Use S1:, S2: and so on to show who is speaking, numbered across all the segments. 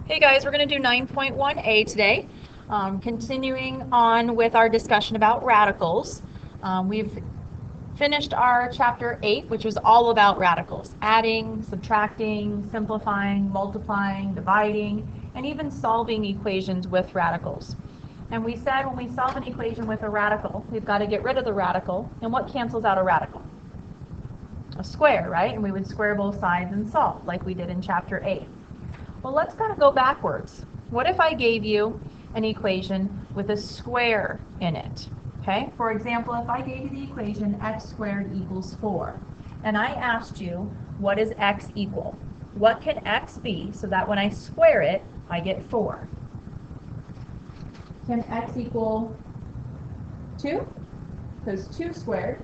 S1: Hey guys, we're going to do 9.1a today. Continuing on with our discussion about radicals. We've finished our chapter 8, which was all about radicals. Adding, subtracting, simplifying, multiplying, dividing, and even solving equations with radicals. And we said when we solve an equation with a radical, we've got to get rid of the radical. And what cancels out a radical? A square, right? And we would square both sides and solve, like we did in chapter 8. Well, let's kind of go backwards. What if I gave you an equation with a square in it? Okay, for example, if I gave you the equation x squared equals 4, and I asked you, what does x equal? What can x be so that when I square it, I get 4? Can x equal 2? Because 2 squared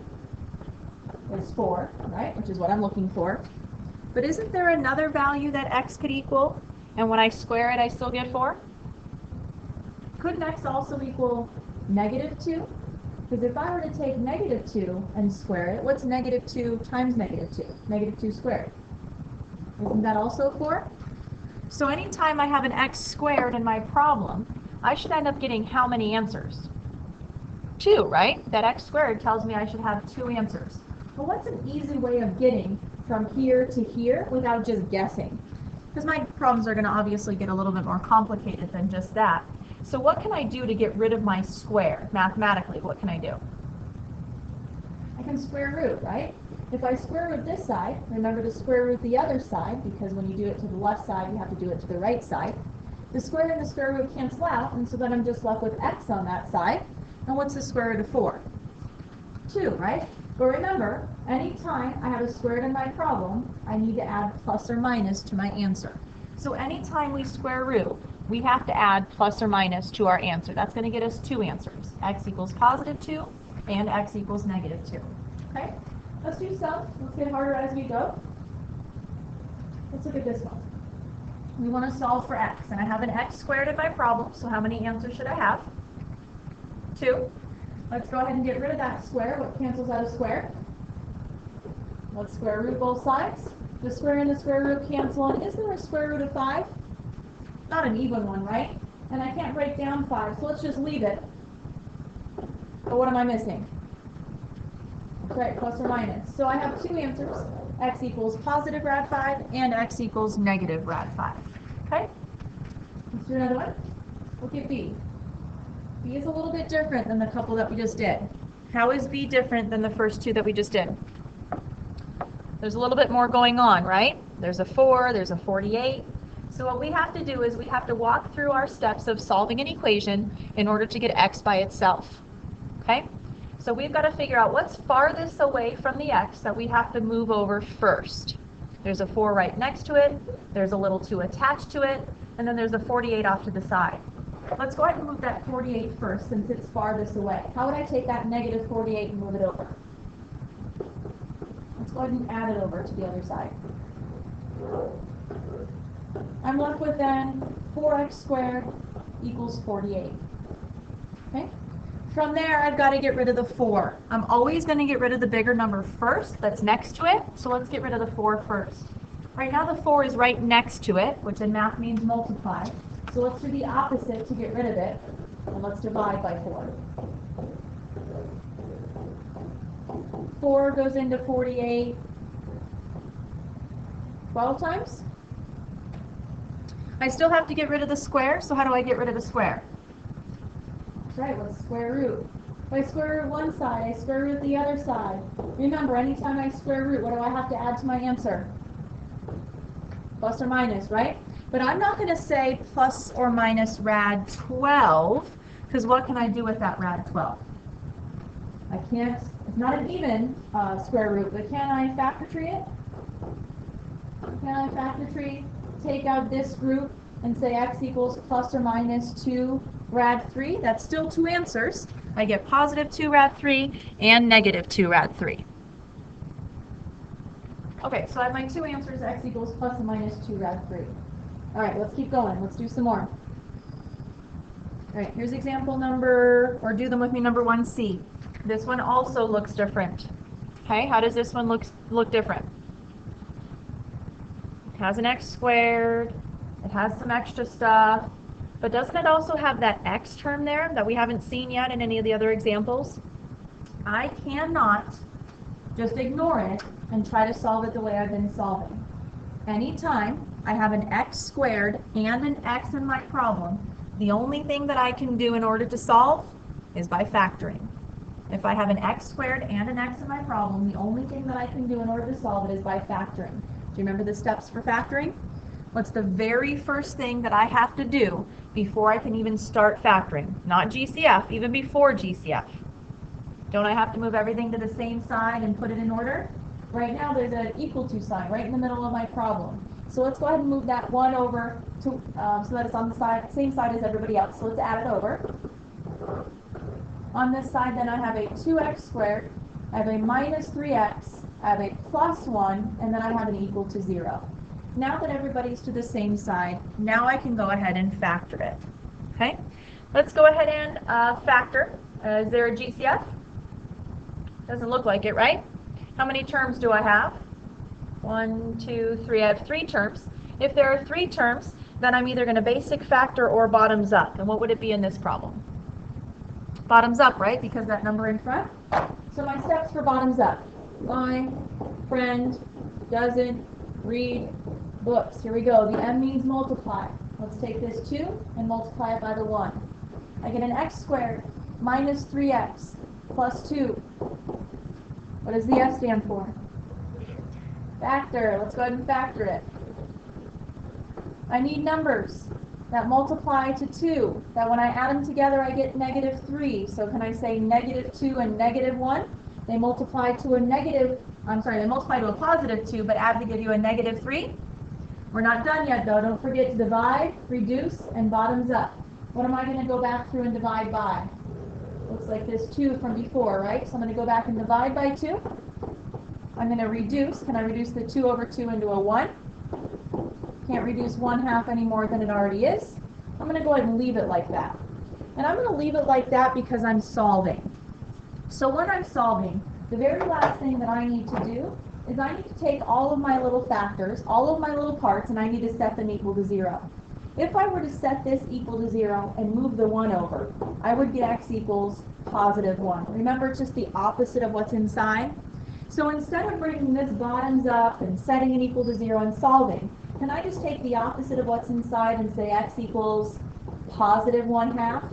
S1: is 4, right? Which is what I'm looking for. But isn't there another value that x could equal? And when I square it, I still get 4? Couldn't x also equal negative 2? Because if I were to take negative 2 and square it, what's negative 2 times negative 2? Negative 2 squared. Isn't that also 4? So anytime I have an x squared in my problem, I should end up getting how many answers? 2, right? That x squared tells me I should have 2 answers. But what's an easy way of getting from here to here without just guessing? Because my problems are going to obviously get a little bit more complicated than just that. So what can I do to get rid of my square? Mathematically, what can I do? I can square root, right? If I square root this side, remember to square root the other side, because when you do it to the left side, you have to do it to the right side. The square and the square root cancel out, and so then I'm just left with x on that side. And what's the square root of 4? 2, right? But remember, anytime I have a squared in my problem, I need to add plus or minus to my answer. So anytime we square root, we have to add plus or minus to our answer. That's going to get us 2 answers. X equals positive 2 and x equals negative 2. Okay? Let's do some. Let's get harder as we go. Let's look at this one. We want to solve for x, and I have an x squared in my problem, so how many answers should I have? 2. Let's go ahead and get rid of that square. What cancels out a square? Let's square root both sides. The square and the square root cancel, and is there a square root of 5? Not an even one, right? And I can't break down 5, so let's just leave it. But what am I missing? That's right, plus or minus. So I have 2 answers. X equals positive rad 5 and x equals negative rad 5. Okay? Let's do another one. Look at B. B is a little bit different than the couple that we just did. How is B different than the first 2 that we just did? There's a little bit more going on, right? There's a 4, there's a 48. So what we have to do is we have to walk through our steps of solving an equation in order to get x by itself. Okay? So we've got to figure out what's farthest away from the x that we have to move over first. There's a 4 right next to it, there's a little 2 attached to it, and then there's a 48 off to the side. Let's go ahead and move that 48 first since it's farthest away. How would I take that negative 48 and move it over? Let's go ahead and add it over to the other side. I'm left with then 4x squared equals 48. Okay? From there, I've got to get rid of the 4. I'm always going to get rid of the bigger number first that's next to it, so let's get rid of the 4 first. Right now the 4 is right next to it, which in math means multiply. So let's do the opposite to get rid of it, and let's divide by 4. 4 goes into 48 12 times. I still have to get rid of the square, so how do I get rid of the square? That's right, let's square root. If I square root one side, I square root the other side. Remember, anytime I square root, what do I have to add to my answer? Plus or minus, right? But I'm not going to say plus or minus rad 12, because what can I do with that rad 12? I can't, it's not an even square root, but can I factor tree it? Can I factor tree, take out this group, and say x equals plus or minus 2 rad 3? That's still 2 answers. I get positive 2 rad 3 and negative 2 rad 3. Okay, so I have my 2 answers, x equals plus or minus 2 rad 3. All right, let's keep going. Let's do some more. All right, here's example number, or do them with me, number 1C. This one also looks different. Okay, how does this one look different? It has an x squared, It has some extra stuff, but doesn't it also have that x term there that we haven't seen yet in any of the other examples? I cannot just ignore it and try to solve it the way I've been solving. Anytime I have an x squared and an x in my problem, the only thing that I can do in order to solve is by factoring. If I have an x squared and an x in my problem, the only thing that I can do in order to solve it is by factoring. Do you remember the steps for factoring? What's the very first thing that I have to do before I can even start factoring? Not GCF, even before GCF. Don't I have to move everything to the same side and put it in order? Right now there's an equal to sign right in the middle of my problem. So let's go ahead and move that 1 over to, so that it's on the same side as everybody else. So let's add it over. On this side then I have a 2x squared, I have a minus 3x, I have a plus 1, and then I have an equal to 0. Now that everybody's to the same side, now I can go ahead and factor it. Okay? Let's go ahead and factor. Is there a GCF? Doesn't look like it, right? How many terms do I have? 1, 2, 3. I have 3 terms. If there are 3 terms, then I'm either going to basic factor or bottoms up. And what would it be in this problem? Bottoms up, right? Because that number in front. So my steps for bottoms up. My friend doesn't read books. Here we go. The m means multiply. Let's take this 2 and multiply it by the 1. I get an x squared minus 3x plus 2. What does the F stand for? Factor. Let's go ahead and factor it. I need numbers that multiply to 2, that when I add them together I get negative 3. So can I say negative 2 and negative 1? They multiply to a positive 2, but add to give you a negative 3. We're not done yet though. Don't forget to divide, reduce, and bottoms up. What am I going to go back through and divide by? Looks like this 2 from before, right? So I'm going to go back and divide by 2. I'm going to reduce. Can I reduce the 2 over 2 into a 1? Can't reduce 1/2 any more than it already is. I'm going to go ahead and leave it like that. And I'm going to leave it like that because I'm solving. So when I'm solving, the very last thing that I need to do is I need to take all of my little factors, all of my little parts, and I need to set them equal to 0. If I were to set this equal to 0 and move the 1 over, I would get x equals positive 1. Remember, it's just the opposite of what's inside. So instead of bringing this bottoms up and setting it equal to 0 and solving, can I just take the opposite of what's inside and say x equals positive 1/2?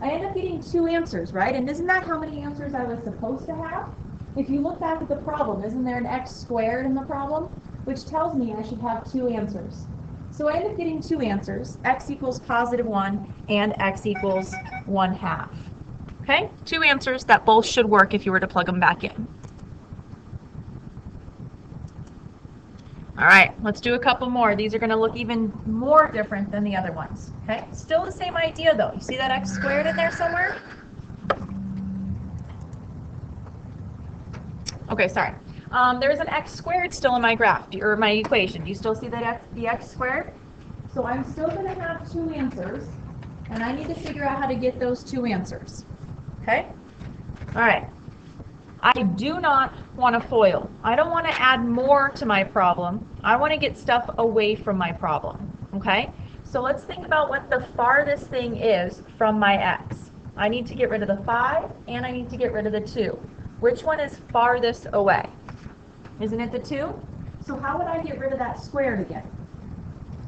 S1: I end up getting 2 answers, right? And isn't that how many answers I was supposed to have? If you look back at the problem, isn't there an x squared in the problem? Which tells me I should have 2 answers. So I end up getting 2 answers, x equals positive 1 and x equals 1/2. Okay? 2 answers that both should work if you were to plug them back in. All right, let's do a couple more. These are going to look even more different than the other ones. Okay? Still the same idea though. You see that x squared in there somewhere? Okay, sorry. There's an x squared still in my graph, or my equation. Do you still see that the x squared? So I'm still going to have 2 answers, and I need to figure out how to get those 2 answers. Okay? All right. I do not want to FOIL. I don't want to add more to my problem. I want to get stuff away from my problem. Okay? So let's think about what the farthest thing is from my x. I need to get rid of the 5, and I need to get rid of the 2. Which one is farthest away? Isn't it the 2? So how would I get rid of that squared again?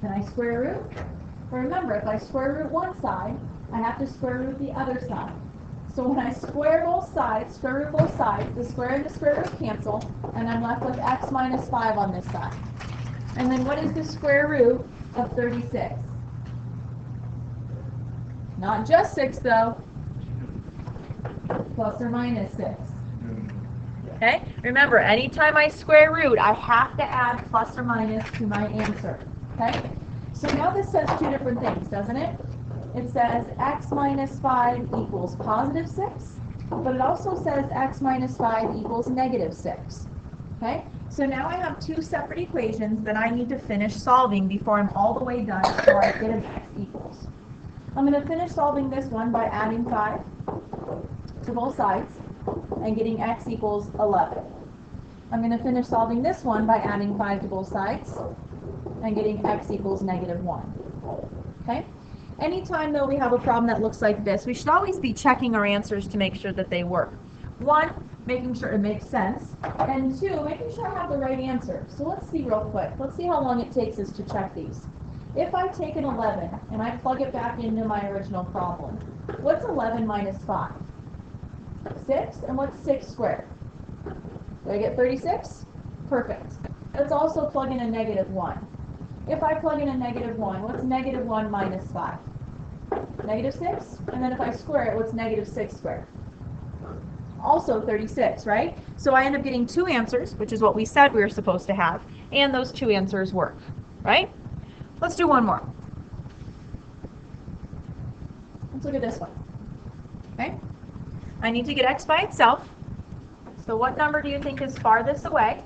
S1: Can I square root? Well, remember, if I square root one side, I have to square root the other side. So when I square both sides, square root both sides, the square and the square root cancel, and I'm left with x minus 5 on this side. And then what is the square root of 36? Not just 6 though, plus or minus 6. Okay? Remember, anytime I square root, I have to add plus or minus to my answer. Okay? So now this says 2 different things, doesn't it? It says x minus 5 equals positive 6, but it also says x minus 5 equals negative 6. Okay? So now I have 2 separate equations that I need to finish solving before I'm all the way done before I get an x equals. I'm going to finish solving this one by adding 5 to both sides and getting x equals 11. I'm going to finish solving this one by adding 5 to both sides and getting x equals -1. Okay? Anytime, though, we have a problem that looks like this, we should always be checking our answers to make sure that they work. One, making sure it makes sense, and two, making sure I have the right answer. So let's see real quick. Let's see how long it takes us to check these. If I take an 11 and I plug it back into my original problem, what's 11 minus 5? 6, and what's 6 squared? Do I get 36? Perfect. Let's also plug in a -1. If I plug in a -1, what's -1 minus 5? -6, and then if I square it, what's -6 squared? Also 36, right? So I end up getting two answers, which is what we said we were supposed to have, and those two answers work, right? Let's do one more. Let's look at this one, okay? I need to get x by itself. So what number do you think is farthest away?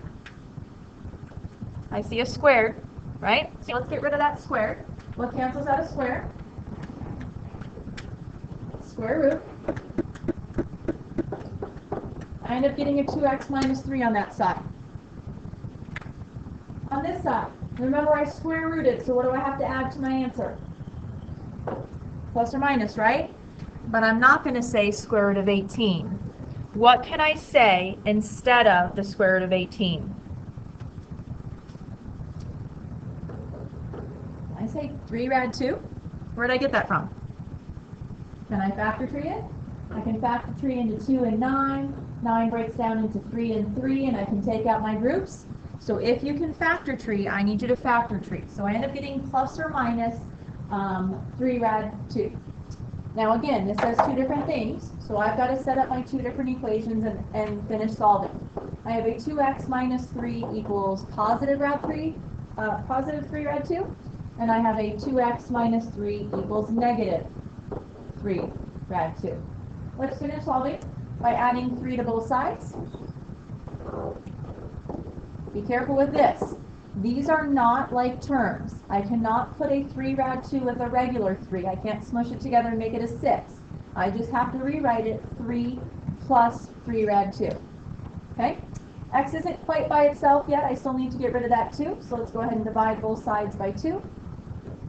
S1: I see a squared, right? So let's get rid of that squared. What cancels out a square? Square root. I end up getting a 2x minus 3 on that side. On this side, remember I square rooted, so what do I have to add to my answer? Plus or minus, right? But I'm not going to say square root of 18. What can I say instead of the square root of 18? I say 3 rad 2. Where did I get that from? Can I factor tree it? I can factor tree into 2 and 9. 9 breaks down into 3 and 3, and I can take out my groups. So if you can factor tree, I need you to factor tree. So I end up getting plus or minus 3 rad 2. Now again, this says two different things, so I've got to set up my two different equations and finish solving. I have a 2x minus 3 equals positive 3 rad 2, and I have a 2x minus 3 equals negative 3 rad 2. Let's finish solving by adding 3 to both sides. Be careful with this. These are not like terms. I cannot put a 3 rad 2 with a regular 3. I can't smush it together and make it a 6. I just have to rewrite it 3 plus 3 rad 2. Okay? X isn't quite by itself yet. I still need to get rid of that 2. So let's go ahead and divide both sides by 2.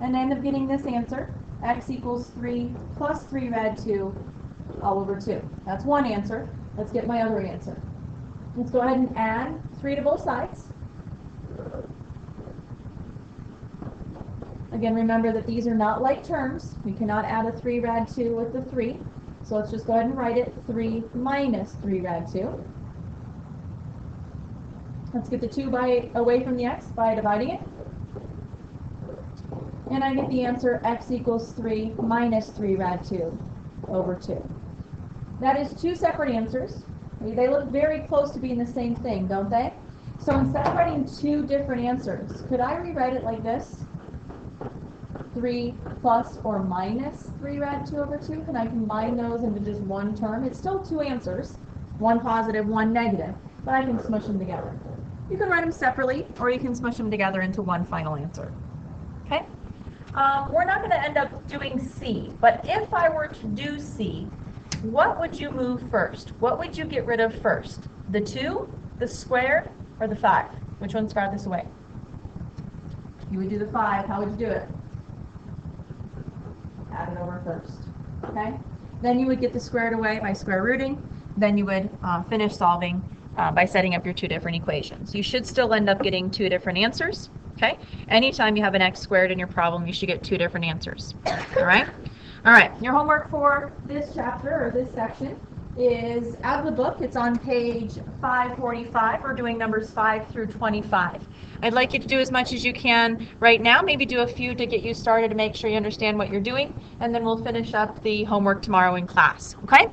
S1: And end up getting this answer. X equals 3 plus 3 rad 2 all over 2. That's one answer. Let's get my other answer. Let's go ahead and add 3 to both sides. Again, remember that these are not like terms. We cannot add a 3 rad 2 with the 3. So let's just go ahead and write it 3 minus 3 rad 2. Let's get the 2 away from the x by dividing it. And I get the answer x equals 3 minus 3 rad 2 over 2. That is two separate answers. They look very close to being the same thing, don't they? So instead of writing two different answers, could I rewrite it like this? 3 plus or minus 3 rad 2 over 2? Can I combine those into just one term? It's still two answers, one positive, one negative, but I can smush them together. You can write them separately, or you can smush them together into one final answer. Okay? We're not going to end up doing C, but if I were to do C, what would you move first? What would you get rid of first? The 2, the squared, or the 5? Which one's farthest away? You would do the 5. How would you do it? Add it over first. Okay? Then you would get the squared away by square rooting. Then you would finish solving by setting up your two different equations. You should still end up getting two different answers. Okay? Anytime you have an x squared in your problem, you should get two different answers. All right? All right. Your homework for this chapter or this section is out of the book. It's on page 545. We're doing numbers 5 through 25. I'd like you to do as much as you can right now. Maybe do a few to get you started to make sure you understand what you're doing, and then we'll finish up the homework tomorrow in class. Okay?